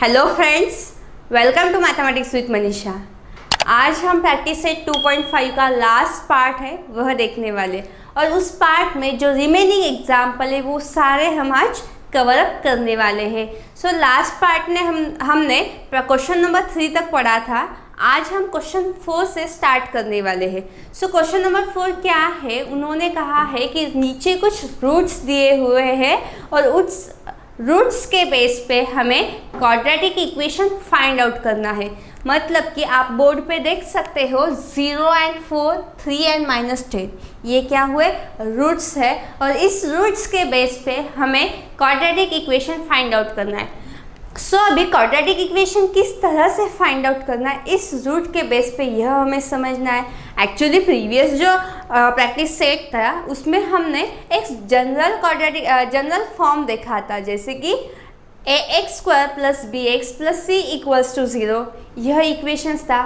Hello friends, welcome to mathematics with Manisha. आज हम practice set 2.5 का लास्ट पार्ट है वह देखने वाले, और उस पार्ट में जो रिमेनिंग एग्जाम्पल है वो सारे हम आज कवर अप करने वाले हैं। सो लास्ट पार्ट में हमने क्वेश्चन नंबर 3 तक पढ़ा था। आज हम क्वेश्चन 4 से स्टार्ट करने वाले हैं। सो क्वेश्चन नंबर 4 क्या है, उन्होंने कहा है कि नीचे कुछ रूट्स दिए हुए हैं और उस रूट्स के बेस पे हमें क्वाड्रेटिक इक्वेशन फाइंड आउट करना है। मतलब कि आप बोर्ड पे देख सकते हो 0 and 4, 3 and -10, ये क्या हुए, रूट्स है, और इस रूट्स के बेस पे हमें क्वाड्रेटिक इक्वेशन फाइंड आउट करना है। सो अभी क्वाड्रेटिक इक्वेशन किस तरह से फाइंड आउट करना है इस रूट के बेस पे यह हमें समझना है। एक्चुअली प्रीवियस जो प्रैक्टिस सेट था उसमें हमने एक जनरल फॉर्म देखा था, जैसे कि ax² + bx + c = 0, यह इक्वेशंस था।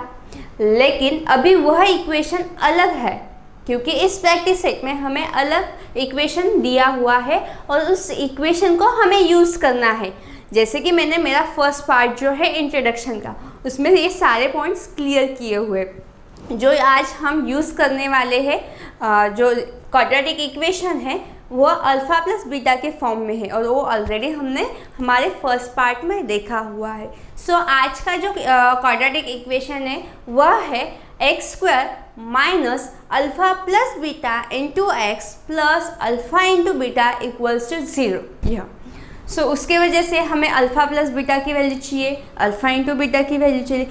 लेकिन अभी वह इक्वेशन अलग है, क्योंकि इस प्रैक्टिस सेट में हमें अलग इक्वेशन दिया हुआ है और उस इक्वेशन को हमें यूज़ करना है। जैसे कि मैंने मेरा फर्स्ट पार्ट जो है इंट्रोडक्शन का, उसमें ये सारे पॉइंट्स क्लियर किए हुए। जो आज हम यूज़ करने वाले हैं, जो क्वाड्रेटिक इक्वेशन है वो अल्फ़ा + बीटा के फॉर्म में है, और वो ऑलरेडी हमने हमारे फर्स्ट पार्ट में देखा हुआ है। सो आज का जो क्वाड्रेटिक इक्वेशन है वह है x² - alpha + beta × x + alpha × beta = 0। यह सो उसके वजह से हमें अल्फ़ा + बीटा की वैल्यू चाहिए, अल्फ़ा × बीटा की वैल्यू चाहिए।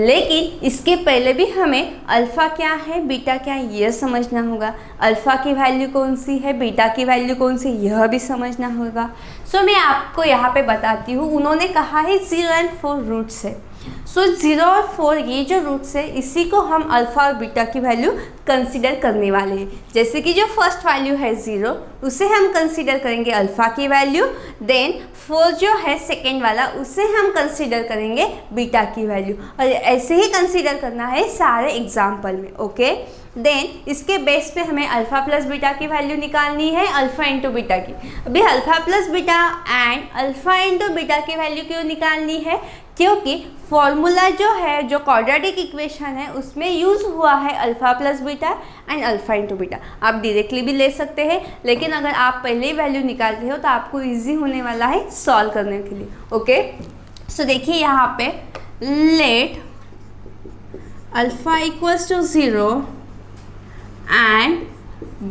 लेकिन इसके पहले भी हमें अल्फ़ा क्या है, बीटा क्या है, यह समझना होगा। अल्फ़ा की वैल्यू कौन सी है, बीटा की वैल्यू कौन सी, यह भी समझना होगा। सो मैं आपको यहाँ पे बताती हूँ। उन्होंने कहा है 0 and 4 रूट्स है। सो 0 और 4 ये जो रूट्स है, इसी को हम अल्फ़ा और बीटा की वैल्यू कंसीडर करने वाले हैं। जैसे कि जो फर्स्ट वैल्यू है 0, उसे हम कंसीडर करेंगे अल्फ़ा की वैल्यू। देन 4 जो है सेकेंड वाला, उसे हम कंसीडर करेंगे बीटा की वैल्यू, और ऐसे ही कंसीडर करना है सारे एग्जाम्पल में। ओके, देन इसके बेस पे हमें अल्फ़ा + बीटा की वैल्यू निकालनी है, अल्फ़ा × बीटा की। अभी alpha + beta and alpha × beta की वैल्यू क्यों निकालनी है, क्योंकि फॉर्मूला जो है, जो क्वाड्रेटिक इक्वेशन है, उसमें यूज़ हुआ है alpha + beta and alpha × beta. आप डायरेक्टली भी ले सकते हैं, लेकिन अगर आप पहले ही वैल्यू निकालते हो तो आपको इजी होने वाला है सॉल्व करने के लिए। ओके, सो देखिए यहाँ पे late alpha = 0 and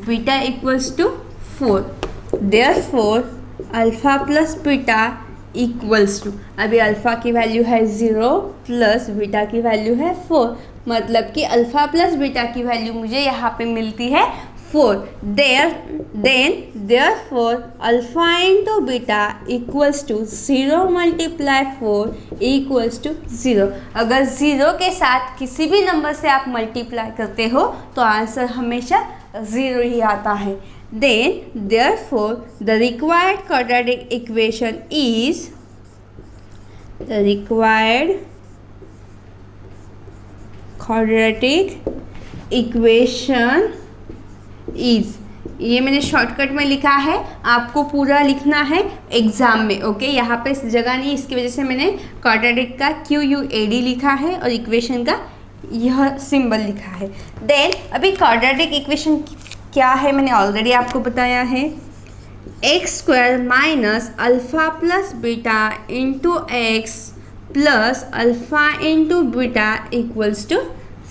beta = 4, therefore alpha + beta = अभी अल्फ़ा की वैल्यू है 0 प्लस बीटा की वैल्यू है 4, मतलब कि अल्फ़ा + बीटा की वैल्यू मुझे यहाँ पे मिलती है 4। therefore alpha × beta = 0 × 4 = 0। अगर 0 के साथ किसी भी नंबर से आप मल्टीप्लाई करते हो तो आंसर हमेशा 0 ही आता है। therefore the required quadratic equation is ये मैंने शॉर्टकट में लिखा है, आपको पूरा लिखना है एग्जाम में। ओके, यहाँ पे इस जगह नहीं, इसकी वजह से मैंने क्वाड्रेटिक का QUAD लिखा है और इक्वेशन का यह सिंबल लिखा है। देन अभी क्वाड्रेटिक इक्वेशन क्या है मैंने ऑलरेडी आपको बताया है। x² - alpha + beta × x + alpha × beta =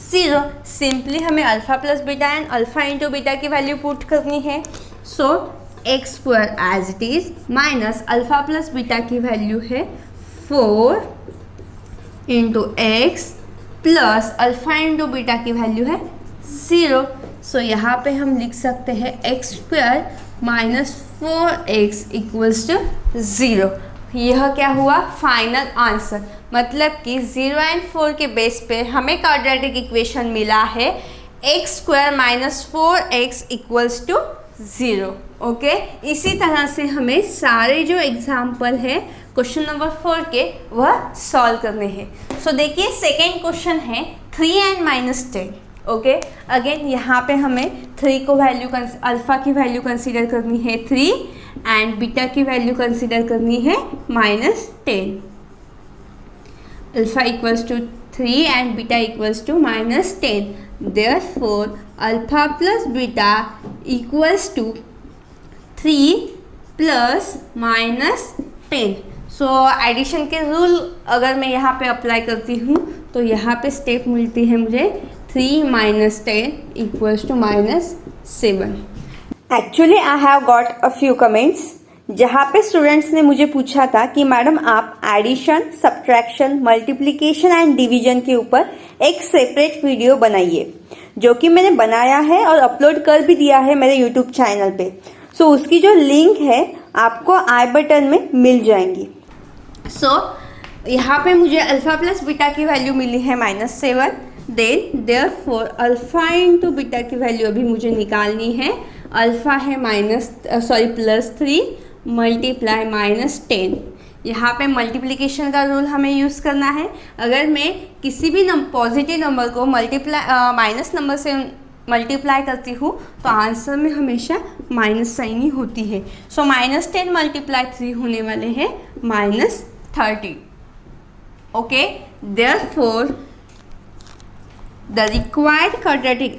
0। Simply हमें alpha + beta and alpha × beta की वैल्यू पुट करनी है। So x² as it is minus alpha + beta की वैल्यू है 4 × x प्लस अल्फ़ा × बीटा की वैल्यू है 0। सो यहाँ पे हम लिख सकते हैं x² - 4x = 0। यह क्या हुआ, फाइनल आंसर। मतलब कि 0 and 4 के बेस पे हमें क्वाड्रेटिक इक्वेशन मिला है x² - 4x = 0। ओके, इसी तरह से हमें सारे जो एग्जाम्पल है क्वेश्चन नंबर 4 के वह सॉल्व करने हैं। सो देखिए सेकेंड क्वेश्चन है 3 and -10। ओके, अगेन यहाँ पे हमें 3 को वैल्यू अल्फ़ा की वैल्यू कंसीडर करनी है 3 एंड बीटा की वैल्यू कंसीडर करनी है -10। Alpha equals to 3 and beta equals to -10. Therefore alpha plus beta equals to 3 plus -10. So addition के रूल अगर मैं यहाँ पे अप्लाई करती हूँ तो यहाँ पे स्टेप मिलती है मुझे 3 - 10 equals to -7. Actually I have got a few comments जहाँ पे स्टूडेंट्स ने मुझे पूछा था कि मैडम आप addition, subtraction, multiplication and division के ऊपर एक सेपरेट वीडियो बनाइए, जो कि मैंने बनाया है और अपलोड कर भी दिया है मेरे यूट्यूब चैनल पे. सो उसकी जो लिंक है आपको आई बटन में मिल जाएंगी. सो यहाँ पे मुझे अल्फ़ा प्लस बीटा की वैल्यू मिली है -7. Then therefore alpha into beta की वैल्यू अभी मुझे निकालनी है. अल्फ़ा है +3 मल्टीप्लाई -10. यहाँ पे मल्टीप्लिकेशन का रूल हमें यूज़ करना है. अगर मैं किसी भी पॉजिटिव नंबर को माइनस नंबर से मल्टीप्लाई करती हूँ तो आंसर में हमेशा माइनस साइन ही होती है. सो -10 मल्टीप्लाई 3 होने वाले हैं -30. Okay, therefore the required quadratic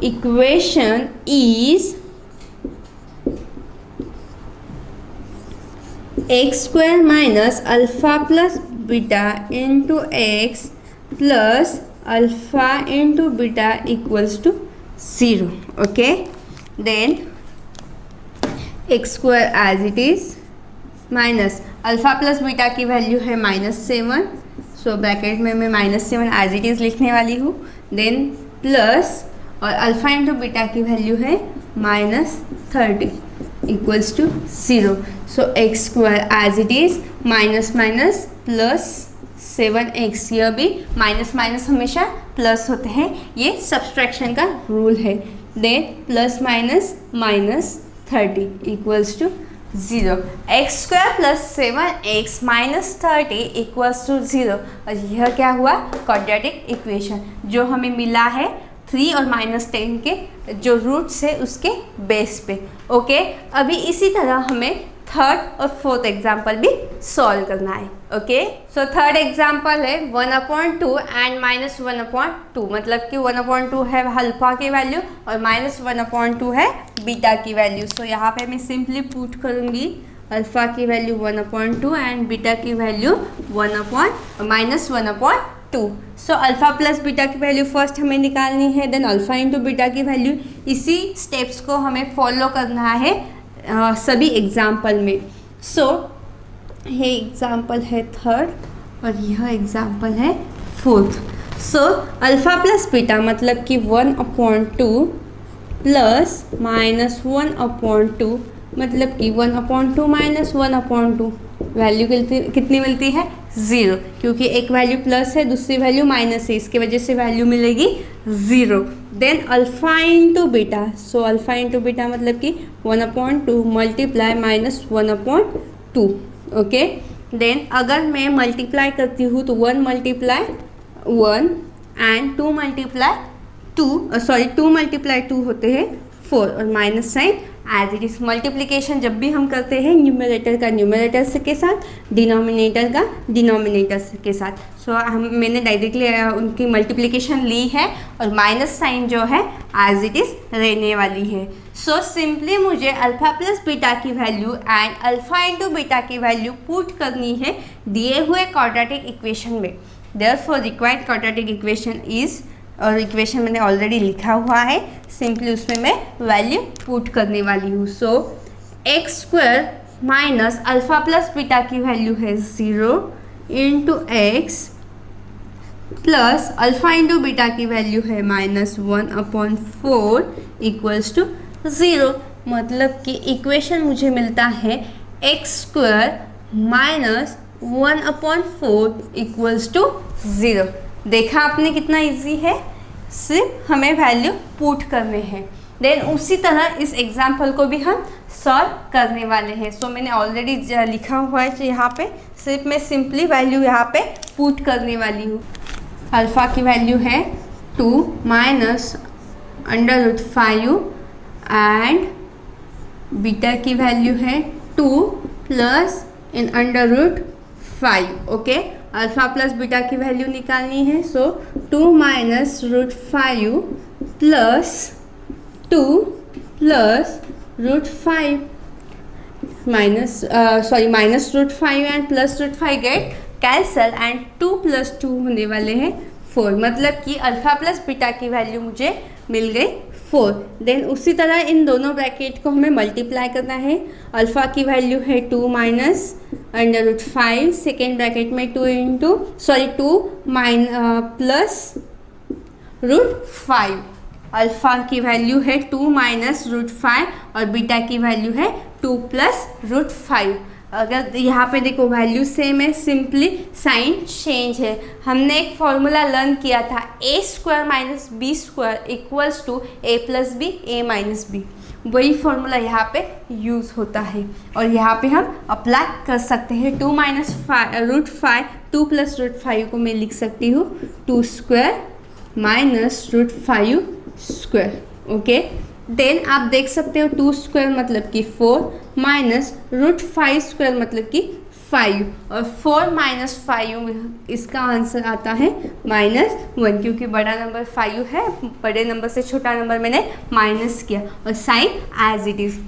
equation is x square minus alpha plus beta into x plus alpha into beta equals to 0. Okay, then x square as it is minus alpha plus beta की value है -7. So bracket में मैं -7 as it is लिखने वाली हूँ. Then plus और alpha into beta की value है -30 equals to 0. So x square as it is minus minus plus 7x. यह भी माइनस माइनस हमेशा प्लस होते हैं, ये सब्सट्रैक्शन का रूल है. Then plus minus -30 equals to 0. X square plus 7x -30 equals to 0. और यह क्या हुआ? क्वाड्रेटिक इक्वेशन जो हमें मिला है 3 और -10 के जो रूट्स है उसके बेस पे. ओके, अभी इसी तरह हमें थर्ड और फोर्थ एग्जाम्पल भी सॉल्व करना है. ओके, सो थर्ड एग्जाम्पल है 1/2 एंड -1/2. मतलब कि 1/2 है अल्फा की वैल्यू और -1/2 है बीटा की वैल्यू. सो यहाँ पे मैं सिंपली पुट करूँगी अल्फा की वैल्यू 1/2 एंड बीटा की वैल्यू -1/2. सो अल्फा प्लस बीटा की वैल्यू फर्स्ट हमें निकालनी है. देन अल्फा इंटू बीटा की वैल्यू. इसी स्टेप्स को हमें फॉलो करना है सभी एग्जाम्पल में. सो ये एग्जाम्पल है थर्ड और यह एग्जाम्पल है फोर्थ. सो अल्फ़ा प्लस बीटा मतलब कि 1/2 प्लस -1/2 मतलब कि 1/2 - 1/2 वैल्यू कितनी मिलती है? 0. क्योंकि एक वैल्यू प्लस है दूसरी वैल्यू माइनस है, इसके वजह से वैल्यू मिलेगी 0. Then alpha into beta. So alpha into beta मतलब कि 1/2 मल्टीप्लाई -1/2. ओके, देन अगर मैं मल्टीप्लाई करती हूँ तो 1 × 1 एंड 2 × 2 होते हैं 4 और minus sign as it is. Multiplication जब भी हम करते हैं न्यूमरेटर का न्यूमरेटर के साथ, डिनोमिनेटर का डिनोमिनेटर के साथ. सो मैंने डायरेक्टली उनकी मल्टीप्लिकेशन ली है और माइनस साइन जो है एज इट इज़ रहने वाली है. सो सिंपली मुझे अल्फ़ा प्लस बीटा की value and alpha into beta की वैल्यू पुट करनी है दिए हुए क्वाड्रेटिक इक्वेशन में. Therefore required quadratic equation is, और इक्वेशन मैंने ऑलरेडी लिखा हुआ है, सिंपली उसमें मैं वैल्यू पुट करने वाली हूँ. So x square minus alpha plus beta की वैल्यू है 0 into x plus alpha into beta की वैल्यू है -1/4 इक्वल्स टू 0. मतलब कि इक्वेशन मुझे मिलता है x square minus 1/4 equals to 0. देखा आपने कितना इजी है, सिर्फ हमें वैल्यू पुट करने हैं. देन उसी तरह इस एग्जाम्पल को भी हम सॉल्व करने वाले हैं. सो मैंने ऑलरेडी लिखा हुआ है यहाँ पे, सिर्फ मैं सिंपली वैल्यू यहाँ पे पुट करने वाली हूँ. अल्फ़ा की वैल्यू है 2 - √5 एंड बीटा की वैल्यू है 2 plus in under root 5। Okay, alpha plus beta की वैल्यू निकालनी है। So 2 minus root 5 plus 2 plus root 5 minus root 5 and plus root 5 get cancel and 2 plus 2 होने वाले हैं 4। मतलब कि अल्फा प्लस बीटा की वैल्यू मुझे मिल गई 4। देन उसी तरह इन दोनों ब्रैकेट को हमें मल्टीप्लाई करना है। अल्फा की वैल्यू है 2 minus under root 5, second bracket में 2 प्लस रूट 5। अल्फा की वैल्यू है 2 माइनस रूट 5 और बीटा की वैल्यू है 2 प्लस रूट 5। अगर यहाँ पे देखो वैल्यू सेम है, सिंपली साइन चेंज है। हमने एक फॉर्मूला लर्न किया था a square minus B square equals to a plus B a minus B. वही फॉर्मूला यहाँ पे यूज़ होता है और यहाँ पे हम अप्लाई कर सकते हैं। 2 माइनस रूट 5, 2 प्लस रूट 5 को मैं लिख सकती हूँ 2 square minus root 5 square. Okay, then आप देख सकते हो 2 स्क्वायर मतलब कि 4 माइनस रूट 5 स्क्वायर मतलब कि 5 और 4 माइनस 5 इसका आंसर आता है -1, क्योंकि बड़ा नंबर 5 है, बड़े नंबर से छोटा नंबर मैंने माइनस किया और साइन एज इट इज़।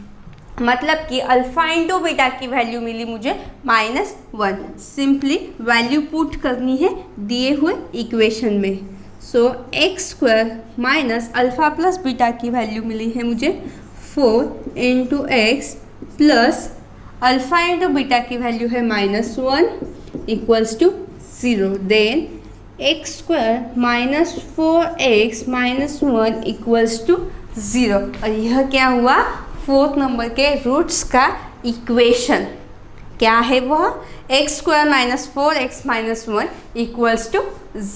मतलब कि अल्फा इंटू बीटा की वैल्यू मिली मुझे -1। सिंपली वैल्यू पुट करनी है दिए हुए इक्वेशन में। So x square minus alpha plus beta की वैल्यू मिली है मुझे 4 into x plus alpha into beta की वैल्यू है -1 equals to 0। Then x square minus 4x minus 1 equals to 0। और यह क्या हुआ, फोर्थ नंबर के रूट्स का इक्वेशन क्या है वह, x square minus 4x minus 1 equals to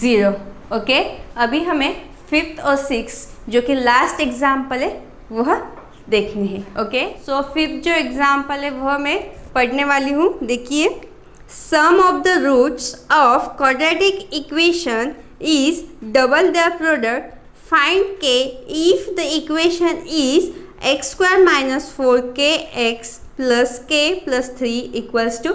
0। Okay, अभी हमें फिफ्थ और सिक्स जो कि लास्ट एग्जाम्पल है वह देखनी है। ओके, सो फिफ्थ जो एग्जाम्पल है वह मैं पढ़ने वाली हूँ। देखिए, sum of the roots of quadratic equation is double their product, find k if the equation is x square minus 4kx plus k plus 3 equals to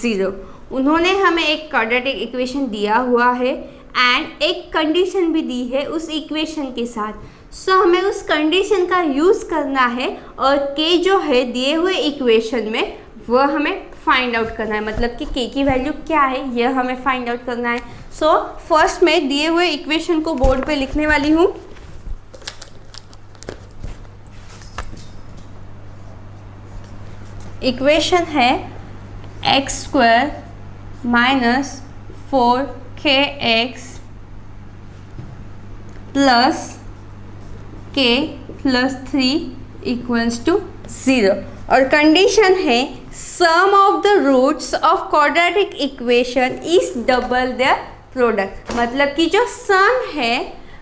0। उन्होंने हमें एक क्वाड्रेटिक इक्वेशन दिया हुआ है एंड एक कंडीशन भी दी है उस इक्वेशन के साथ। सो हमें उस कंडीशन का यूज़ करना है और k जो है दिए हुए इक्वेशन में वह हमें फाइंड आउट करना है। मतलब कि k की वैल्यू क्या है यह हमें फाइंड आउट करना है। सो फर्स्ट मैं दिए हुए इक्वेशन को बोर्ड पे लिखने वाली हूँ। इक्वेशन है x square minus 4kx plus k plus 3 equals to 0 और कंडीशन है sum of the roots of quadratic equation is double their product. मतलब कि जो सम है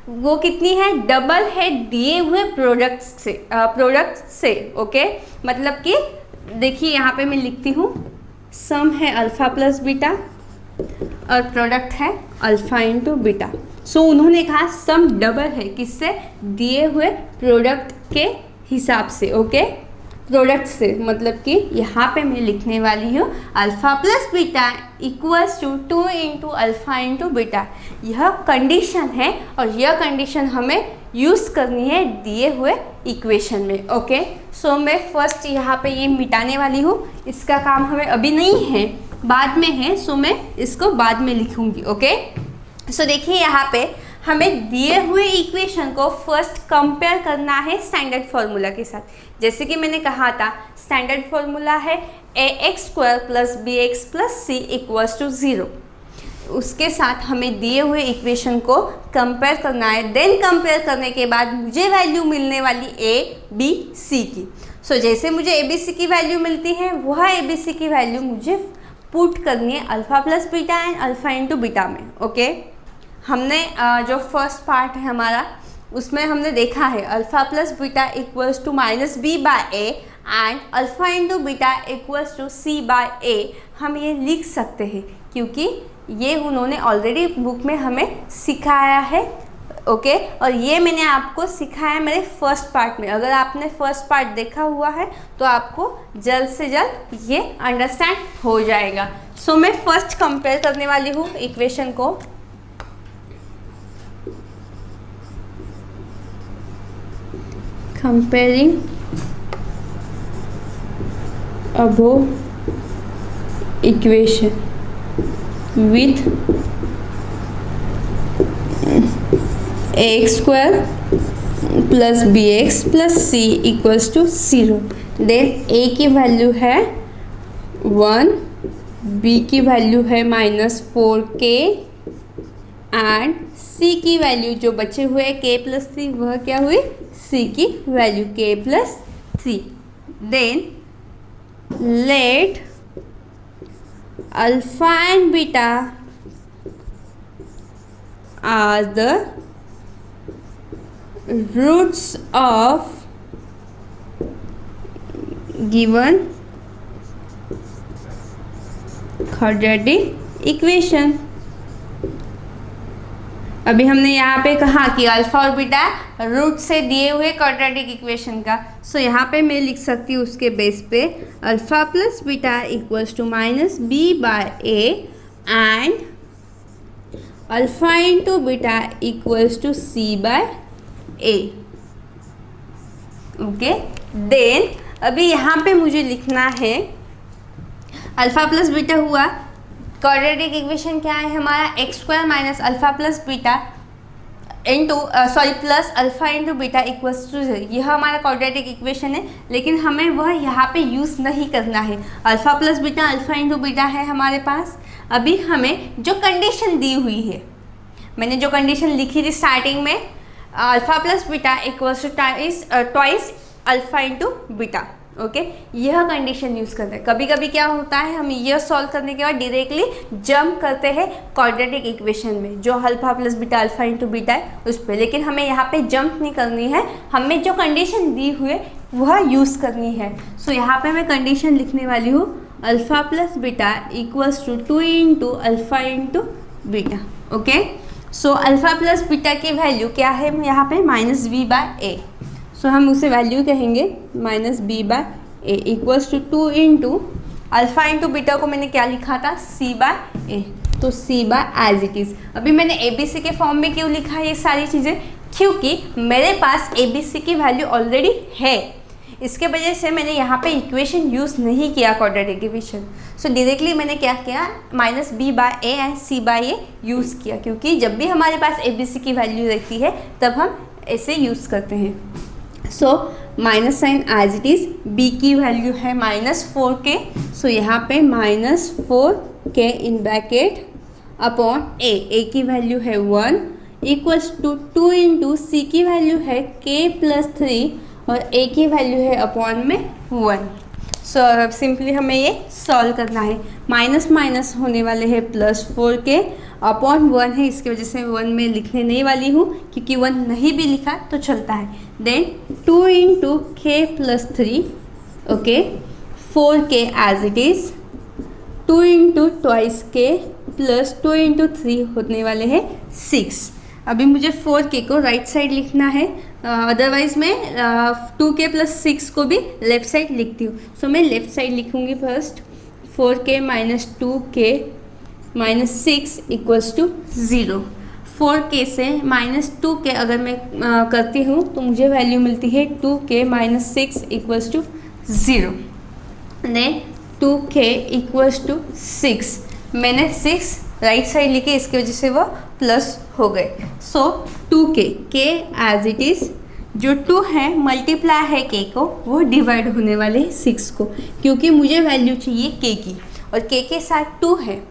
वो कितनी है, डबल है दिए हुए प्रोडक्ट से। ओके, मतलब कि देखिए यहाँ पे मैं लिखती हूँ सम है अल्फ़ा प्लस बीटा और प्रोडक्ट है अल्फ़ा इंटू बीटा। सो उन्होंने कहा सम डबल है किससे, दिए हुए प्रोडक्ट के हिसाब से। ओके, प्रोडक्ट से मतलब कि यहाँ पे मैं लिखने वाली हूँ alpha plus beta equals to 2 into alpha into beta. यह कंडीशन है और यह कंडीशन हमें यूज़ करनी है दिए हुए इक्वेशन में। ओके, सो मैं फर्स्ट यहाँ पे ये मिटाने वाली हूँ, इसका काम हमें अभी नहीं है, बाद में है। सो मैं इसको बाद में लिखूँगी। ओके, सो देखिए यहाँ पे हमें दिए हुए इक्वेशन को फर्स्ट कंपेयर करना है स्टैंडर्ड फार्मूला के साथ। जैसे कि मैंने कहा था स्टैंडर्ड फार्मूला है ax square plus bx plus c equals to 0। उसके साथ हमें दिए हुए इक्वेशन को कंपेयर करना है। देन कंपेयर करने के बाद मुझे वैल्यू मिलने वाली a b c की। सो जैसे मुझे a b c की वैल्यू मिलती है वह a b c की वैल्यू मुझे पुट करनी है alpha plus beta and alpha into beta में। ओके, हमने जो फर्स्ट पार्ट है हमारा उसमें हमने देखा है alpha plus beta equals to minus b by a and alpha into beta equals to c by a. हम ये लिख सकते हैं क्योंकि ये उन्होंने ऑलरेडी बुक में हमें सिखाया है ओके और ये मैंने आपको सिखाया मेरे फर्स्ट पार्ट में। अगर आपने फर्स्ट पार्ट देखा हुआ है तो आपको जल्द से जल्द ये अंडरस्टैंड हो जाएगा। सो मैं फर्स्ट कंपेयर करने वाली हूँ इक्वेशन को। Comparing above equation with ax square plus bx plus c equals to 0। देन a की वैल्यू है 1, b की वैल्यू है -4k एंड c की वैल्यू जो बचे हुए k प्लस 3 वह क्या हुई c की value k plus 3। Then let alpha and beta are the roots of given quadratic equation। अभी हमने यहाँ पे कहा कि अल्फा और बीटा रूट से दिए हुए क्वाड्रेटिक इक्वेशन का। सो यहाँ पे मैं लिख सकती हूँ उसके बेस पे alpha plus beta equals to -b/a and alpha into beta equals to c/a। Okay then अभी यहाँ पे मुझे लिखना है अल्फा प्लस बीटा हुआ, क्वाड्रेटिक इक्वेशन क्या है हमारा x² minus alpha plus beta into plus alpha into beta equals to 0। यह हमारा क्वाड्रेटिक इक्वेशन है, लेकिन हमें वह यहाँ पे यूज़ नहीं करना है। Alpha plus beta alpha into beta है हमारे पास। अभी हमें जो कंडीशन दी हुई है, मैंने जो कंडीशन लिखी थी स्टार्टिंग में, alpha plus beta equals to twice alpha into beta. Okay यह कंडीशन यूज़ करते हैं। कभी कभी क्या होता है हम यह सॉल्व करने के बाद डायरेक्टली जंप करते हैं क्वाड्रेटिक इक्वेशन में जो alpha plus beta alpha into beta है उस पर, लेकिन हमें यहाँ पे जंप नहीं करनी है, हमें जो कंडीशन दी हुई है वह यूज़ करनी है। सो यहाँ पे मैं कंडीशन लिखने वाली हूँ alpha plus beta equals to 2 into alpha into beta. Okay so alpha plus beta की वैल्यू क्या है यहाँ पे -b/a। सो हम उसे वैल्यू कहेंगे -b/a equals to 2 into alpha into beta को मैंने क्या लिखा था c/a, तो c/as इट इज़। अभी मैंने abc के फॉर्म में क्यों लिखा है ये सारी चीज़ें, क्योंकि मेरे पास abc की वैल्यू ऑलरेडी है, इसके वजह से मैंने यहाँ पे इक्वेशन यूज़ नहीं किया क्वाड्रेटिक इक्वेशन। सो डायरेक्टली मैंने क्या किया -b/a एंड c/a यूज़ किया, क्योंकि जब भी हमारे पास abc की वैल्यू रहती है तब हम ऐसे यूज़ करते हैं। So minus sign as it is, b की वैल्यू है -4k, सो यहाँ पे -4k in bracket upon a की वैल्यू है 1 इक्वल्स टू 2 इंटू c की वैल्यू है k प्लस 3 और a की वैल्यू है अपॉन में 1। सो अब सिंपली हमें ये सॉल्व करना है। माइनस माइनस होने वाले हैं +4k अपॉन 1 है, इसकी वजह से 1 में लिखने नहीं वाली हूँ, क्योंकि 1 नहीं भी लिखा तो चलता है। Then 2 into k plus 3, okay 4k as it is, 2 into twice k plus 2 into 3 होने वाले हैं 6। अभी मुझे 4k को राइट साइड लिखना है, अदरवाइज़ मैं 2k प्लस 6 को भी लेफ़्ट साइड लिखती हूँ। सो मैं लेफ़्ट साइड लिखूँगी first, 4k minus 2k minus 6 equals to 0। 4k से -2k अगर मैं करती हूँ तो मुझे वैल्यू मिलती है 2k minus 6 equals to 0। Then 2k equals to 6, मैंने 6 राइट साइड लिखे, इसकी वजह से वो प्लस हो गए। So 2k k as it is, जो 2 है मल्टीप्लाई है k को, वो डिवाइड होने वाले हैं 6 को, क्योंकि मुझे वैल्यू चाहिए k की और k के साथ 2 है।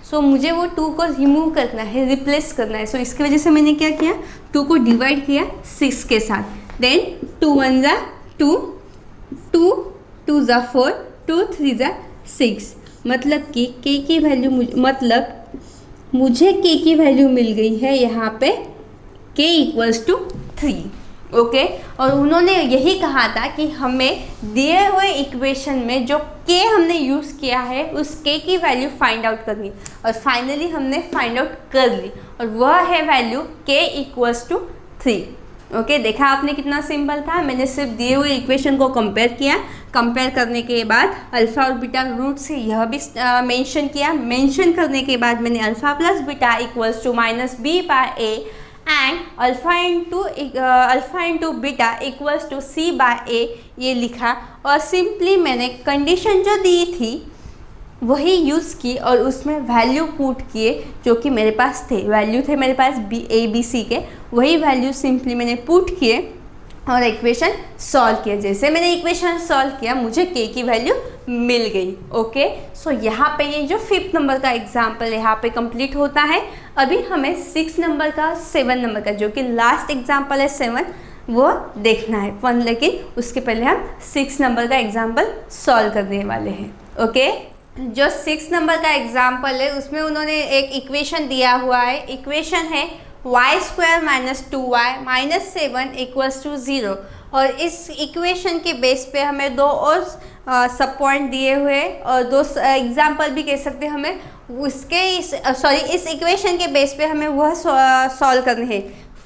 सो मुझे वो 2 को रिमूव करना है, रिप्लेस करना है। सो इसकी वजह से मैंने क्या किया, 2 को डिवाइड किया 6 के साथ। देन 2 1 ज़ा 2, 2 2 ज़ा 4, 2 3 ज़ा 6, मतलब कि k की वैल्यू मुझे k की वैल्यू मिल गई है यहाँ पे k इक्वल्स टू 3। ओके और उन्होंने यही कहा था कि हमें दिए हुए इक्वेशन में जो k हमने यूज़ किया है उस k की वैल्यू फाइंड आउट करनी और फाइनली हमने फाइंड आउट कर ली और वह है value k equals to 3। Okay देखा आपने कितना सिंपल था। मैंने सिर्फ दिए हुए इक्वेशन को कंपेयर किया, कंपेयर करने के बाद अल्फ़ा और बीटा रूट से यह भी मेंशन किया, मेंशन करने के बाद मैंने alpha plus beta equals to -b/a and alpha into beta equals to c/a ये लिखा और सिंपली मैंने कंडीशन जो दी थी वही यूज़ की और उसमें वैल्यू पुट किए जो कि मेरे पास थे, वैल्यू थे मेरे पास a b c के, वही वैल्यू सिंपली मैंने पुट किए और इक्वेशन सॉल्व किया। जैसे मैंने इक्वेशन सॉल्व किया मुझे k की वैल्यू मिल गई। ओके सो यहाँ पे ये जो 5th नंबर का एग्जाम्पल यहाँ पे कंप्लीट होता है। अभी हमें 6 नंबर का 7 नंबर का जो कि लास्ट एग्जाम्पल है 7 वो देखना है वन, लेकिन उसके पहले हम 6 नंबर का एग्जाम्पल सॉल्व करने वाले हैं। ओके जो 6 नंबर का एग्जाम्पल है उसमें उन्होंने एक इक्वेशन दिया हुआ है, इक्वेशन है y² - 2y - 7 इक्वल्स टू 0 और इस इक्वेशन के बेस पे हमें दो और सब पॉइंट दिए हुए और दो एग्जाम्पल भी कह सकते हैं हमें उसके इस इक्वेशन के बेस पे हमें वह सॉल्व करने हैं।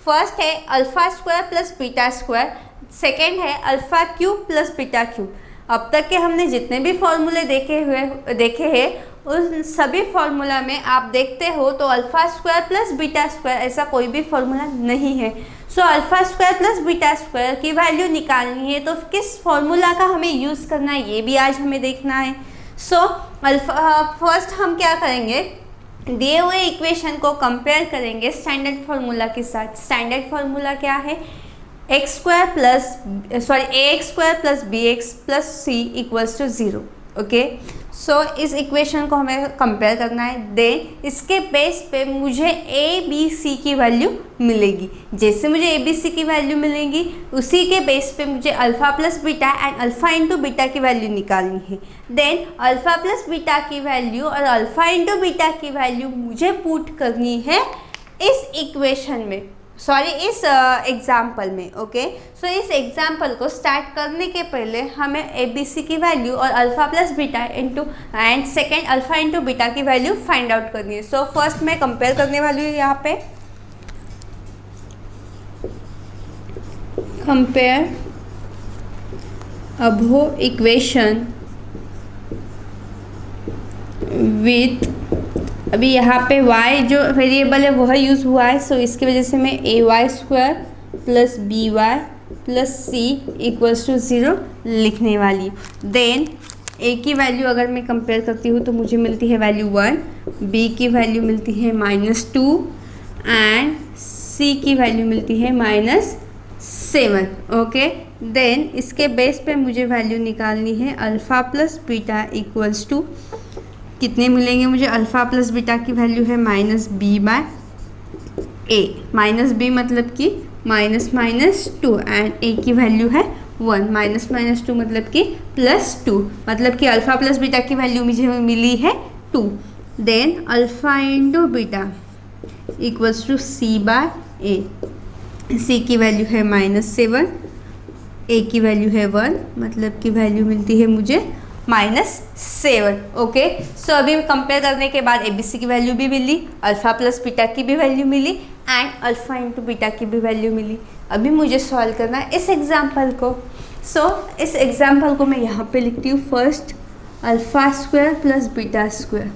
फर्स्ट है α² प्लस β², सेकेंड है α³ प्लस β³। अब तक के हमने जितने भी फॉर्मूले देखे हैं उन सभी फार्मूला में आप देखते हो तो α² प्लस β² ऐसा कोई भी फार्मूला नहीं है। सो α² प्लस β² की वैल्यू निकालनी है तो किस फार्मूला का हमें यूज़ करना है ये भी आज हमें देखना है। सो फर्स्ट हम क्या करेंगे, दिए हुए इक्वेशन को कंपेयर करेंगे स्टैंडर्ड फार्मूला के साथ। स्टैंडर्ड फार्मूला क्या है, ax² plus bx plus c equals to 0। Okay so इस इक्वेशन को हमें कंपेयर करना है, देन इसके बेस पे मुझे a b c की वैल्यू मिलेगी। जैसे मुझे a b c की वैल्यू मिलेगी उसी के बेस पे मुझे alpha plus beta and alpha into beta की वैल्यू निकालनी है। देन अल्फ़ा प्लस बीटा की वैल्यू और अल्फ़ा इंटू बीटा की वैल्यू मुझे पुट करनी है इस इक्वेशन में, इस एग्जाम्पल में। ओके सो इस एग्जाम्पल को स्टार्ट करने के पहले हमें ए बी सी की वैल्यू और alpha plus beta into and second alpha into beta की वैल्यू फाइंड आउट करनी है। सो फर्स्ट मैं कंपेयर करने वाली हूँ यहाँ पे, कंपेयर अबव इक्वेशन विथ, अभी यहाँ पे y जो वेरिएबल है वह यूज़ हुआ है, सो इसकी वजह से मैं ay² plus by plus c equals to 0 लिखने वाली। देन a की वैल्यू अगर मैं कंपेयर करती हूँ तो मुझे मिलती है वैल्यू 1, b की वैल्यू मिलती है -2 एंड c की वैल्यू मिलती है -7। ओके देन इसके बेस पे मुझे वैल्यू निकालनी है alpha plus beta equals to कितने मिलेंगे मुझे, अल्फ़ा प्लस बीटा की वैल्यू है -b/a, -b मतलब कि -2 एंड a की वैल्यू है 1, -2 मतलब कि +2, मतलब कि अल्फ़ा प्लस बीटा की वैल्यू मुझे मिली है 2। Then alpha into beta equals to c/a, c की वैल्यू है -7, a की वैल्यू है 1 मतलब की वैल्यू मिलती है मुझे -7। ओके सो अभी कंपेयर करने के बाद ABC की वैल्यू भी मिली, अल्फ़ा प्लस बीटा की भी वैल्यू मिली एंड अल्फ़ा इंटू बीटा की भी वैल्यू मिली। अभी मुझे सॉल्व करना है इस एग्जाम्पल को। सो इस एग्जाम्पल को मैं यहाँ पे लिखती हूँ, फर्स्ट α² प्लस β²।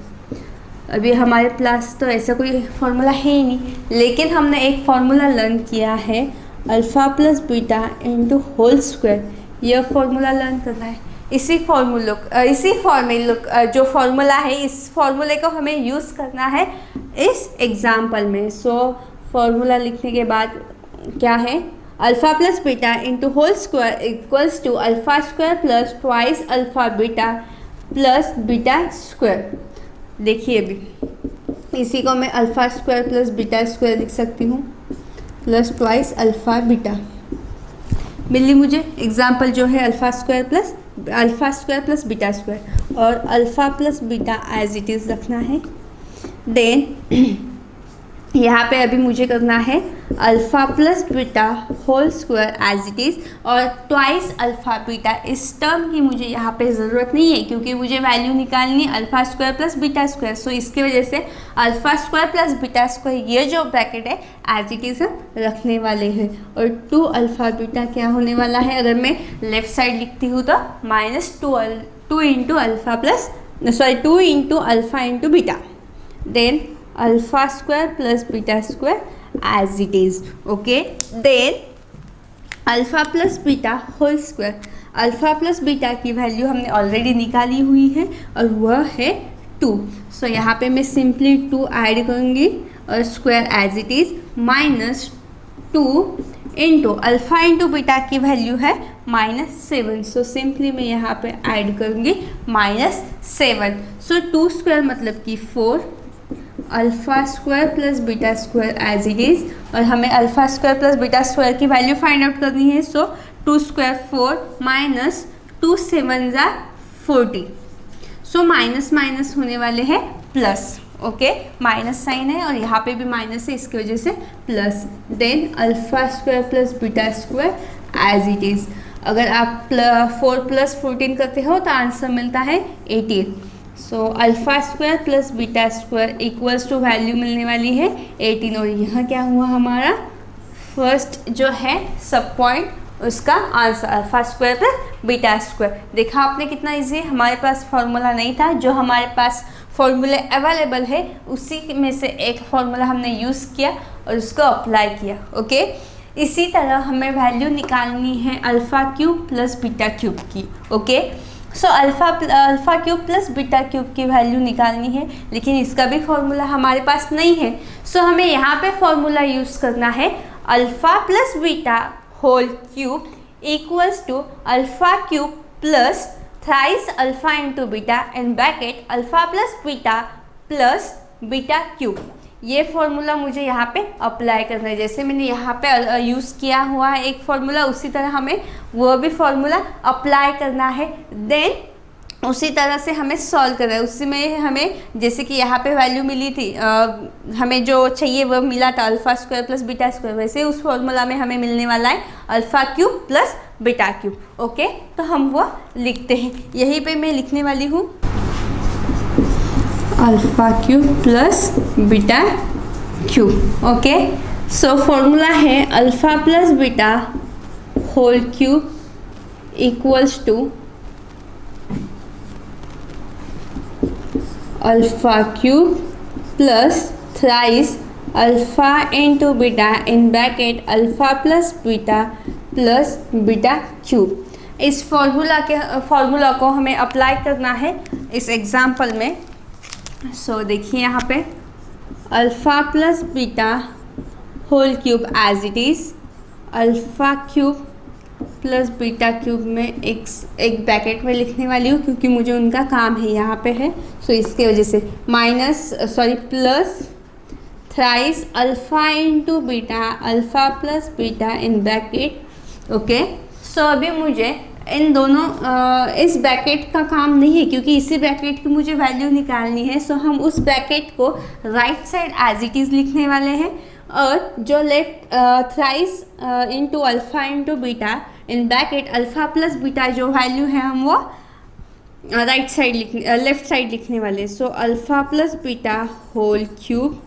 अभी हमारे पास तो ऐसा कोई फार्मूला है ही नहीं, लेकिन हमने एक फार्मूला लर्न किया है alpha plus beta into whole square, यह फार्मूला लर्न करना है। इसी जो फार्मूला है इस फार्मूले को हमें यूज़ करना है इस एग्जाम्पल में। सो फार्मूला लिखने के बाद क्या है, alpha plus beta into whole square equals to α² plus twice alpha beta plus β²। देखिए अभी इसी को मैं α² प्लस β² लिख सकती हूँ प्लस ट्वाइस अल्फ़ा बीटा मिली मुझे। एग्जाम्पल जो है α² प्लस β² और alpha plus beta as it is रखना है। देन यहाँ पे अभी मुझे करना है alpha plus beta whole square as it is, और ट्वाइस अल्फ़ा बीटा। इस टर्म की मुझे यहाँ पे ज़रूरत नहीं है क्योंकि मुझे वैल्यू निकालनी है alpha square plus beta square. So इसकी वजह से alpha square plus beta square ये जो ब्रैकेट है एज इट इज़ हम रखने वाले हैं। और 2 अल्फ़ा बीटा क्या होने वाला है, अगर मैं लेफ्ट साइड लिखती हूँ तो -2 into alpha plus 2 into alpha into beta, then alpha square plus beta square as it is. Okay, then alpha plus beta whole square. Alpha plus beta की वैल्यू हमने ऑलरेडी निकाली हुई है और वह है 2। सो यहाँ पे मैं सिंपली 2 ऐड करूँगी और square as it is -2 into alpha into beta की वैल्यू है -7। सो सिंपली मैं यहाँ पे ऐड करूँगी -7। सो 2 स्क्वायर मतलब कि 4, alpha square plus beta square as it is, और हमें alpha square plus beta square की वैल्यू फाइंड आउट करनी है। सो 2 स्क्वायर 4 माइनस 2 7 ज़ा 40। सो माइनस माइनस होने वाले हैं प्लस। ओके, माइनस साइन है और यहाँ पे भी माइनस है, इसकी वजह से plus. Then alpha square plus beta square as it is. अगर आप 4 + 14 करते हो तो आंसर मिलता है 18। So alpha square plus beta square equals to value मिलने वाली है 18। और यहाँ क्या हुआ, हमारा फर्स्ट जो है सब पॉइंट उसका answer alpha square plus beta square. देखा आपने कितना इजी है। हमारे पास फॉर्मूला नहीं था, जो हमारे पास फॉर्मूले अवेलेबल है उसी में से एक फॉर्मूला हमने यूज़ किया और उसको अप्लाई किया। ओके, इसी तरह हमें वैल्यू निकालनी है alpha cube plus beta cube की। Okay, so alpha cube plus beta cube की वैल्यू निकालनी है, लेकिन इसका भी फॉर्मूला हमारे पास नहीं है। सो हमें यहाँ पे फॉर्मूला यूज़ करना है alpha plus beta whole cube equals to alpha cube plus thrice alpha into beta in bracket alpha plus beta cube. ये फॉर्मूला मुझे यहाँ पे अप्लाई करना है। जैसे मैंने यहाँ पे यूज़ किया हुआ है एक फॉर्मूला, उसी तरह हमें वो भी फॉर्मूला अप्लाई करना है। देन उसी तरह से हमें सॉल्व करना है। उसी में हमें जैसे कि यहाँ पे वैल्यू मिली थी, हमें जो चाहिए वो मिला था alpha square plus beta square, वैसे उस फॉर्मूला में हमें मिलने वाला है alpha cube plus beta cube. Okay, तो हम वो लिखते हैं। यहीं पे मैं लिखने वाली हूँ alpha cube plus beta cube. Okay, so formula है alpha plus beta whole cube equals to alpha cube plus thrice alpha into beta in bracket alpha plus beta cube. इस फॉर्मूला को हमें अप्लाई करना है इस एग्जाम्पल में। सो देखिए यहाँ पे alpha plus beta whole cube as it is, alpha cube plus beta cube में एक ब्रैकेट में लिखने वाली हूँ क्योंकि मुझे उनका काम है यहाँ पे है। सो इसके वजह से plus thrice alpha into beta alpha plus beta in bracket. Okay, so अभी मुझे इन दोनों इस ब्रैकेट का काम नहीं है क्योंकि इसी ब्रैकेट की मुझे वैल्यू निकालनी है। सो हम उस ब्रैकेट को right side as it is लिखने वाले हैं और जो left thrice into alpha into beta in bracket alpha plus beta जो वैल्यू है हम वो लेफ्ट साइड लिखने वाले। So alpha plus beta whole cube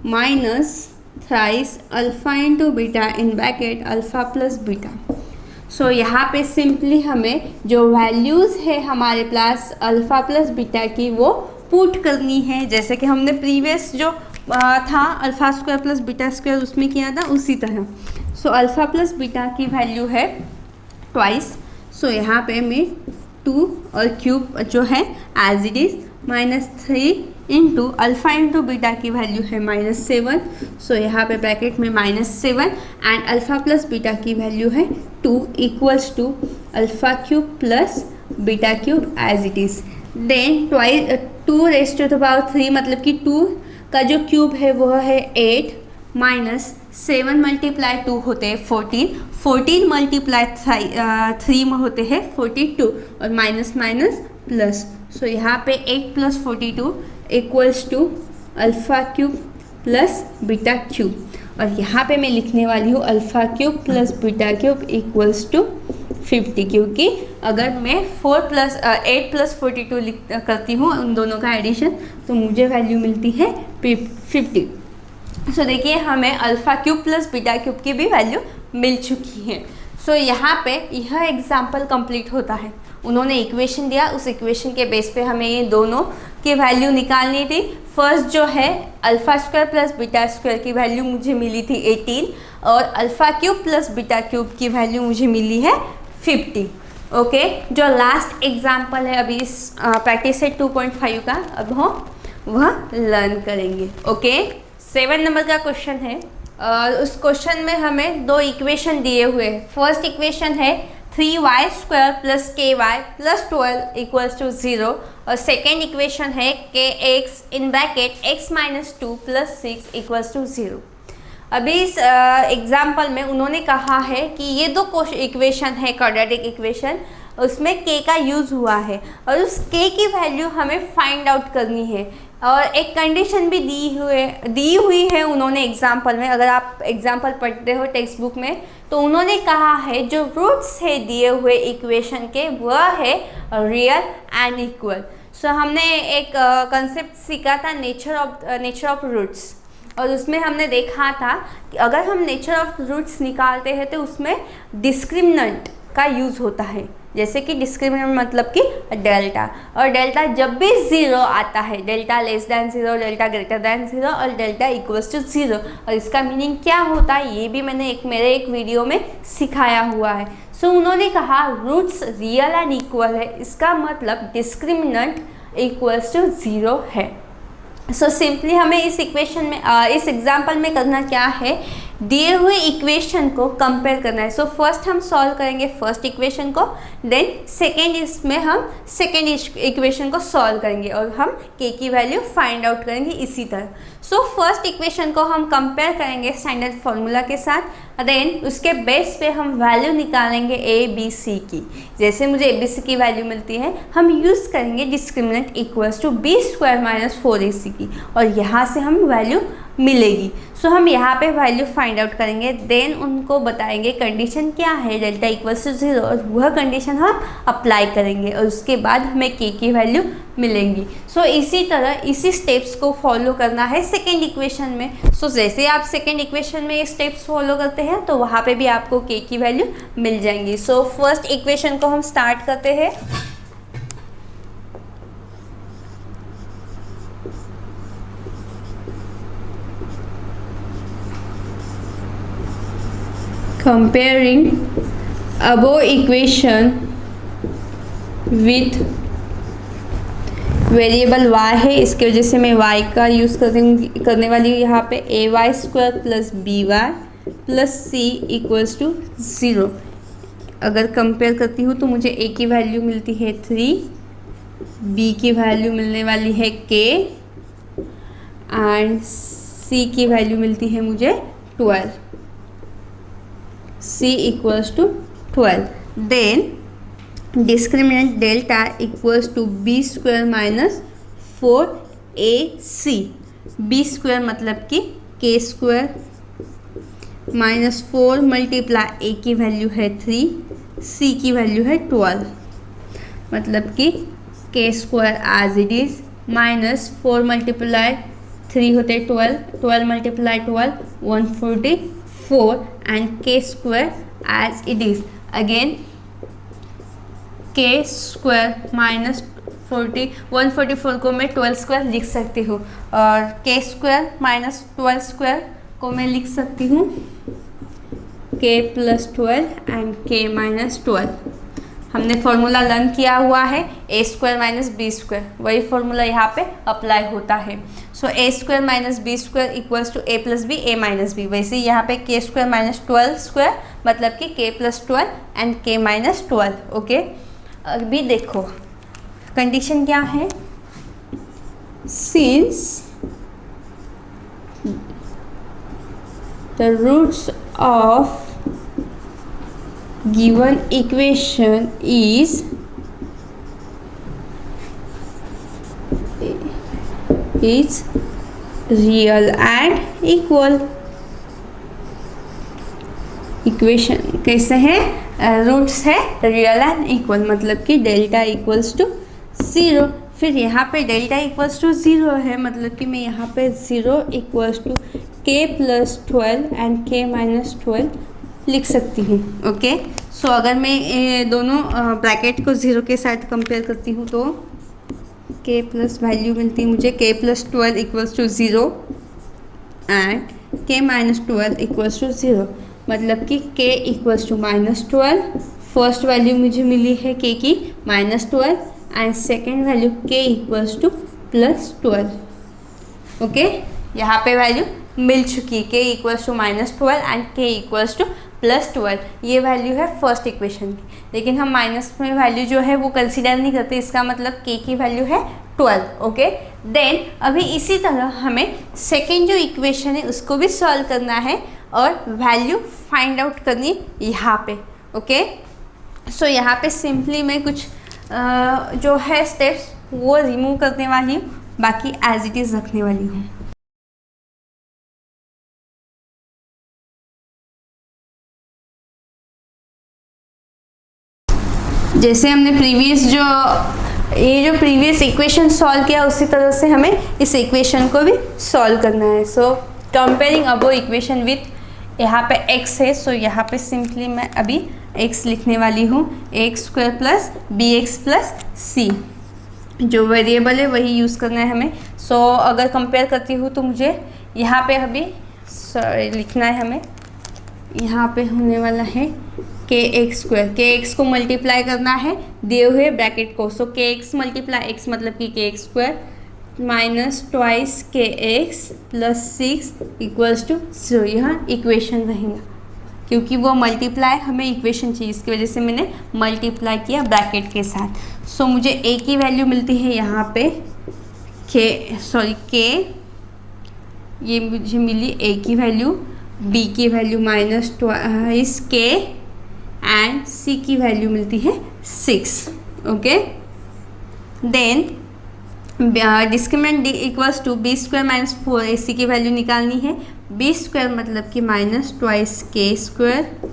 minus thrice alpha into beta in bracket alpha plus beta. So यहाँ पे simply हमें जो वैल्यूज़ है हमारे पास अल्फ़ा प्लस बीटा की वो पुट करनी है, जैसे कि हमने प्रीवियस जो था alpha square plus beta square उसमें किया था उसी तरह। सो अल्फ़ा प्लस बीटा की वैल्यू है ट्वाइस। सो यहाँ पे मैं 2 और क्यूब जो है as it is -3 into alpha into beta की वैल्यू है -7। सो यहाँ पे ब्रैकेट में -7 एंड अल्फ़ा प्लस बीटा की वैल्यू है 2 equals to alpha cube plus beta cube as it is. Then 2 raise to the power 3 मतलब कि 2 का जो क्यूब है वह है 8 माइनस 7 मल्टीप्लाई 2 होते हैं 14 मल्टीप्लाई 3 में होते हैं 42 और माइनस माइनस प्लस। सो यहाँ पे 8 + 42 equals to alpha cube plus beta cube, और यहाँ पे मैं लिखने वाली हूँ alpha cube plus beta cube equals to 50, क्योंकि अगर मैं 8 प्लस 42 करती हूँ उन दोनों का एडिशन तो मुझे वैल्यू मिलती है 50। सो देखिए हमें alpha cube plus beta cube की भी वैल्यू मिल चुकी है। सो यहाँ पे यह एग्जाम्पल कंप्लीट होता है। उन्होंने इक्वेशन दिया, उस इक्वेशन के बेस पे हमें ये दोनों की वैल्यू निकालनी थी। फर्स्ट जो है alpha square plus beta square की वैल्यू मुझे मिली थी 18, और alpha cube plus beta cube की वैल्यू मुझे मिली है 50। ओके, जो लास्ट एग्जाम्पल है अभी इस प्रैक्टिस सेट 2.5 का, अब हम वह लर्न करेंगे। ओके, 7 नंबर का क्वेश्चन है, और उस क्वेश्चन में हमें दो इक्वेशन दिए हुए हैं। फर्स्ट इक्वेशन है 3y square plus K Y plus 12 equals to 0, और सेकेंड इक्वेशन है K X in bracket x minus 2 plus 6 equals to 0। अभी इस एग्जाम्पल में उन्होंने कहा है कि ये दो इक्वेशन है क्वाड्रेटिक इक्वेशन, उसमें k का यूज़ हुआ है और उस k की वैल्यू हमें फाइंड आउट करनी है, और एक कंडीशन भी दी हुई है उन्होंने एग्जाम्पल में। अगर आप एग्जाम्पल पढ़ते हो टेक्स्ट बुक में तो उन्होंने कहा है जो रूट्स है दिए हुए इक्वेशन के वह है रियल एंड इक्वल। सो हमने एक कंसेप्ट सीखा था नेचर ऑफ रूट्स, और उसमें हमने देखा था कि अगर हम नेचर ऑफ रूट्स निकालते हैं तो उसमें डिस्क्रिमिनेंट का यूज़ होता है। जैसे कि डिस्क्रिमिनेंट मतलब कि डेल्टा, और डेल्टा जब भी 0 आता है, delta less than 0, delta greater than 0 और डेल्टा इक्वल्स टू 0, और इसका मीनिंग क्या होता है ये भी मैंने मेरे एक वीडियो में सिखाया हुआ है। सो उन्होंने कहा रूट्स रियल एंड इक्वल है, इसका मतलब डिस्क्रिमिनेंट इक्वल्स टू 0 है। सो सिंपली हमें इस इक्वेशन में इस एग्जाम्पल में करना क्या है, दिए हुए इक्वेशन को कंपेयर करना है। सो फर्स्ट हम सॉल्व करेंगे फर्स्ट इक्वेशन को, देन सेकेंड इसमें हम सेकेंड इक्वेशन को सॉल्व करेंगे और हम k की वैल्यू फाइंड आउट करेंगे इसी तरह। सो फर्स्ट इक्वेशन को हम कंपेयर करेंगे स्टैंडर्ड फार्मूला के साथ, देन उसके बेस पे हम वैल्यू निकालेंगे a b c की। जैसे मुझे a b c की वैल्यू मिलती है, हम यूज़ करेंगे discriminant equals to b square minus 4ac की, और यहाँ से हम वैल्यू मिलेगी। सो हम यहाँ पे वैल्यू फाइंड आउट करेंगे, देन उनको बताएंगे कंडीशन क्या है डेल्टा इक्वल्स टू 0, और वह कंडीशन हम अप्लाई करेंगे और उसके बाद हमें k की वैल्यू मिलेंगी। सो इसी तरह इसी स्टेप्स को फॉलो करना है सेकेंड इक्वेशन में। सो जैसे आप सेकेंड इक्वेशन में ये स्टेप्स फॉलो करते हैं तो वहाँ पे भी आपको k की वैल्यू मिल जाएंगी। सो फर्स्ट इक्वेशन को हम स्टार्ट करते हैं। Comparing above equation with variable y है, इसके वजह से मैं y का यूज़ करने वाली हूँ यहाँ पे ay square plus B Y plus C equals to 0। अगर कंपेयर करती हूँ तो मुझे a की वैल्यू मिलती है 3, b की वैल्यू मिलने वाली है k एंड c की वैल्यू मिलती है मुझे 12, c equals to 12, then discriminant delta equals to b square minus 4ac। b square मतलब कि k square minus 4 multiply a की वैल्यू है 3, c की वैल्यू है 12, मतलब कि k square as it is minus 4 multiply 3 होते 12, 12 multiply 12 144 and k square as it is, again k square minus 144 को मैं 12 स्क्वायर लिख सकती हूँ, और k स्क्वायर माइनस 12 स्क्वायर को मैं लिख सकती हूँ k plus 12 and k minus 12। हमने फॉर्मूला लर्न किया हुआ है a square minus B square, वही फॉर्मूला यहाँ पे अप्लाई होता है। So a square minus B square equals to a plus B a minus B. वैसे यहाँ पे k स्क्वायर माइनस 12 स्क्वायर मतलब कि k plus 12 and k minus 12। Okay, अभी देखो कंडीशन क्या है, since the roots of given equation is real and equal. Equation कैसे है, रूट्स है रियल एंड इक्वल, मतलब कि डेल्टा इक्वल्स टू 0। फिर यहाँ पे डेल्टा इक्वल्स टू 0 है, मतलब कि मैं यहाँ पे 0 equals to k plus 12 and k minus 12 लिख सकती हूँ। ओके, सो अगर मैं दोनों ब्रैकेट को 0 के साथ कंपेयर करती हूँ तो k प्लस वैल्यू मिलती है मुझे k plus 12 equals to 0 and k minus 12 equals to 0, मतलब कि k equals to minus 12। First value मुझे मिली है k की minus 12 and second value k equals to plus 12। Okay, यहाँ पे वैल्यू मिल चुकी है, k equals to minus 12 and k equals to plus 12। ये वैल्यू है फर्स्ट इक्वेशन की, लेकिन हम माइनस में वैल्यू जो है वो कंसिडर नहीं करते, इसका मतलब k की वैल्यू है 12। ओके, देन अभी इसी तरह हमें सेकेंड जो इक्वेशन है उसको भी सॉल्व करना है और वैल्यू फाइंड आउट करनी यहाँ पे। ओके, सो यहाँ पे सिंपली मैं कुछ जो है स्टेप्स वो रिमूव करने वाली हूँ, बाकी एज इट इज़ रखने वाली हूँ। जैसे हमने प्रीवियस इक्वेशन सॉल्व किया उसी तरह से हमें इस इक्वेशन को भी सॉल्व करना है। सो कंपेयरिंग अबो इक्वेशन विथ यहाँ पे x है, सो यहाँ पे सिंपली मैं अभी x लिखने वाली हूँ, x square plus b x plus c, जो वेरिएबल है वही यूज़ करना है हमें। सो अगर कंपेयर करती हूँ तो मुझे यहाँ पे अभी लिखना है, हमें यहाँ पे होने वाला है के एक्स स्क्वायर, के एक्स को मल्टीप्लाई करना है दिए हुए ब्रैकेट को। सो के एक्स मल्टीप्लाई एक्स मतलब कि के एक्स स्क्वायर माइनस ट्वाइस के एक्स प्लस 6 इक्वल्स टू 0। यहाँ इक्वेशन रहेगा क्योंकि वो मल्टीप्लाई हमें इक्वेशन चाहिए, इसकी वजह से मैंने मल्टीप्लाई किया ब्रैकेट के साथ। सो मुझे a की वैल्यू मिलती है यहाँ पे के, ये मुझे मिली a की वैल्यू, b की value minus twice K and c की वैल्यू मिलती है 6। Okay, then discriminant d equals to B square minus 4, ac की वैल्यू निकालनी है। बी स्क्वायर मतलब कि minus twice K square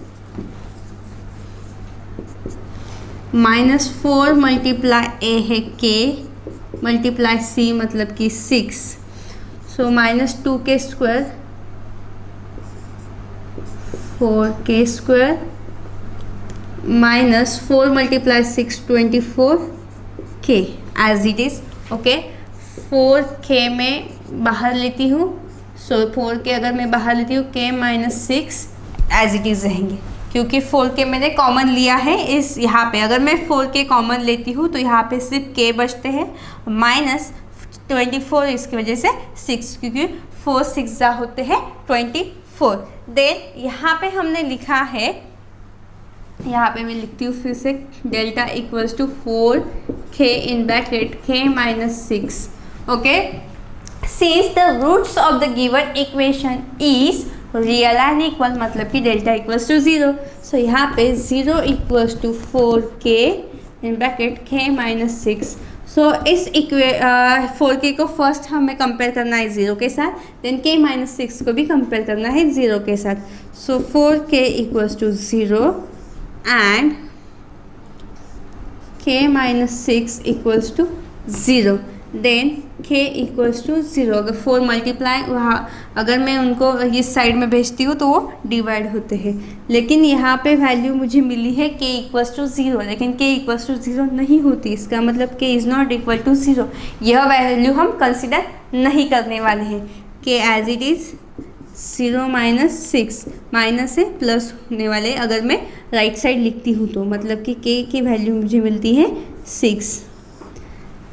minus 4 multiply a है k मल्टीप्लाई c मतलब कि 6, सो माइनस 2 के square 4 K square minus 4 multiply 6 24 k as it is. Okay, 4 k में बाहर लेती हूँ, सो 4 k अगर मैं बाहर लेती हूँ k minus 6 as it is रहेंगे, क्योंकि 4 k मैंने कॉमन लिया है इस यहाँ पे। अगर मैं 4 k कॉमन लेती हूँ तो यहाँ पे सिर्फ k बचते हैं माइनस 24, इसकी वजह से 6, क्योंकि 4 6 होते हैं 24। देन यहाँ पे हमने लिखा है, यहाँ पे मैं लिखती हूँ फिर से, delta equals to 4k in bracket k minus 6। Okay, since the roots of the given equation is real and equal, मतलब कि डेल्टा इक्वल्स टू 0, सो यहाँ पे 0 equals to 4k in bracket k minus 6। So इस 4k को first हमें compare करना है 0 के साथ, देन k माइनस 6 को भी कंपेयर करना है 0 के साथ। So 4k equals to 0 and k minus 6 equals to 0, then k equals to 0। अगर 4 मल्टीप्लाई वहाँ अगर मैं उनको इस साइड में भेजती हूँ तो वो डिवाइड होते हैं, लेकिन यहाँ पे वैल्यू मुझे मिली है k इक्वल्स टू 0, लेकिन k इक्वल्स टू 0 नहीं होती, इसका मतलब k is not equal to 0। यह वैल्यू हम कंसिडर नहीं करने वाले हैं। k as it is 0 minus 6, minus से प्लस होने वाले अगर मैं राइट साइड लिखती हूँ तो, मतलब कि k की वैल्यू मुझे मिलती है 6।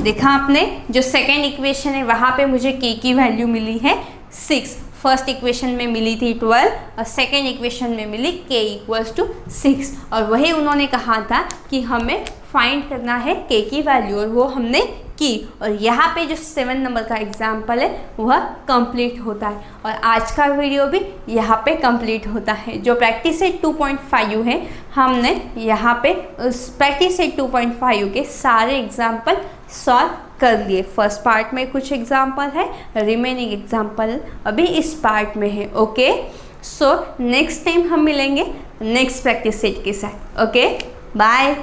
देखा आपने, जो सेकेंड इक्वेशन है वहाँ पे मुझे k की वैल्यू मिली है 6, फर्स्ट इक्वेशन में मिली थी 12 और सेकेंड इक्वेशन में मिली k इक्वल्स टू 6, और वही उन्होंने कहा था कि हमें फाइंड करना है k की वैल्यू, और वो हमने की। और यहाँ पे जो 7 नंबर का एग्जाम्पल है वह कंप्लीट होता है, और आज का वीडियो भी यहाँ पे कंप्लीट होता है। जो प्रैक्टिस सेट 2.5 है, हमने यहाँ पे उस प्रैक्टिस सेट 2.5 के सारे एग्जाम्पल सॉल्व कर लिए। फर्स्ट पार्ट में कुछ एग्जाम्पल है, रिमेनिंग एग्जाम्पल अभी इस पार्ट में है। ओके, सो नेक्स्ट टाइम हम मिलेंगे नेक्स्ट प्रैक्टिस सेट के साथ। Okay, bye.